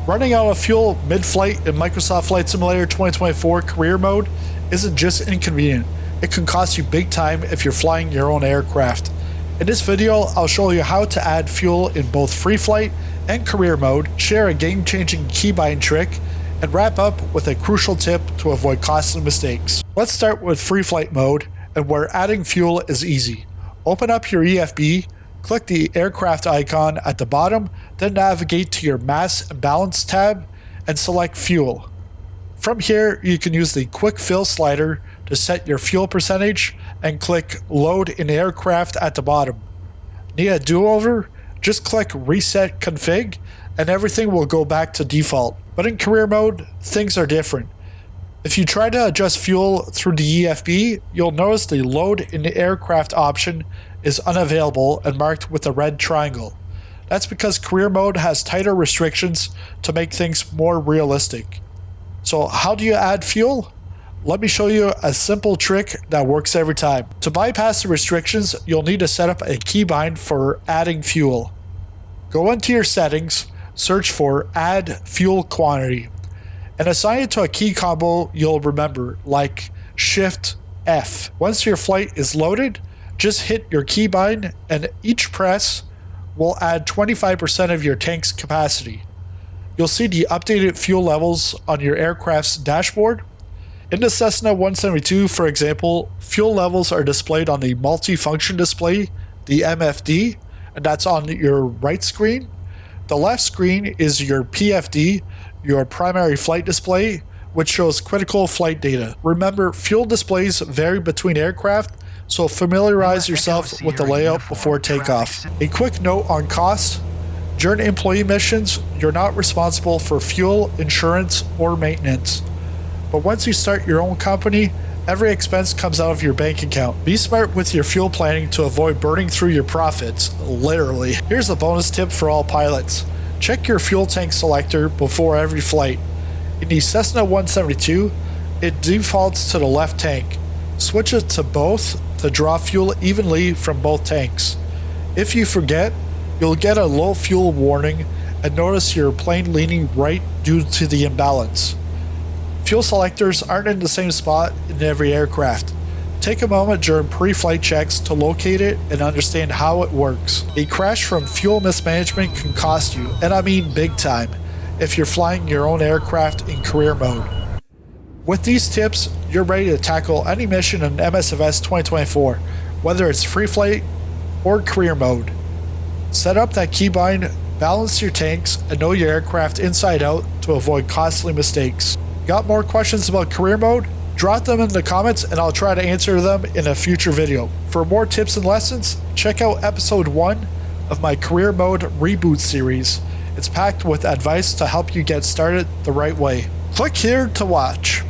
Running out of fuel mid-flight in Microsoft Flight Simulator 2024 career mode isn't just inconvenient, it can cost you big time if you're flying your own aircraft. In this video, I'll show you how to add fuel in both free flight and career mode, share a game-changing keybind trick, and wrap up with a crucial tip to avoid costly mistakes. Let's start with free flight mode, and where adding fuel is easy. Open up your EFB, click the aircraft icon at the bottom, then navigate to your mass and balance tab and select fuel. From here, you can use the quick fill slider to set your fuel percentage and click load in aircraft at the bottom. Need a do-over? Just click reset config and everything will go back to default. But in career mode, things are different. If you try to adjust fuel through the EFB, you'll notice the load in the aircraft option is unavailable and marked with a red triangle. That's because career mode has tighter restrictions to make things more realistic. So how do you add fuel? Let me show you a simple trick that works every time. To bypass the restrictions, you'll need to set up a keybind for adding fuel. Go into your settings, search for add fuel quantity, and assign it to a key combo you'll remember, like Shift F. Once your flight is loaded, just hit your keybind and each press will add 25% of your tank's capacity. You'll see the updated fuel levels on your aircraft's dashboard. In the Cessna 172, for example, fuel levels are displayed on the multi-function display, the MFD, and that's on your right screen. The left screen is your PFD, your primary flight display, which shows critical flight data. Remember, fuel displays vary between aircraft, so familiarize yourself with the layout before takeoff. A quick note on cost. During employee missions, you're not responsible for fuel, insurance, or maintenance. But once you start your own company, every expense comes out of your bank account. Be smart with your fuel planning to avoid burning through your profits, literally. Here's a bonus tip for all pilots. Check your fuel tank selector before every flight. In the Cessna 172, it defaults to the left tank. Switch it to both to draw fuel evenly from both tanks. If you forget, you'll get a low fuel warning and notice your plane leaning right due to the imbalance. Fuel selectors aren't in the same spot in every aircraft. Take a moment during pre-flight checks to locate it and understand how it works. A crash from fuel mismanagement can cost you, and I mean big time, if you're flying your own aircraft in career mode. With these tips, you're ready to tackle any mission in MSFS 2024, whether it's free flight or career mode. Set up that keybind, balance your tanks, and know your aircraft inside out to avoid costly mistakes. Got more questions about career mode? Drop them in the comments and I'll try to answer them in a future video. For more tips and lessons, check out episode 1 of my career mode reboot series. It's packed with advice to help you get started the right way. Click here to watch.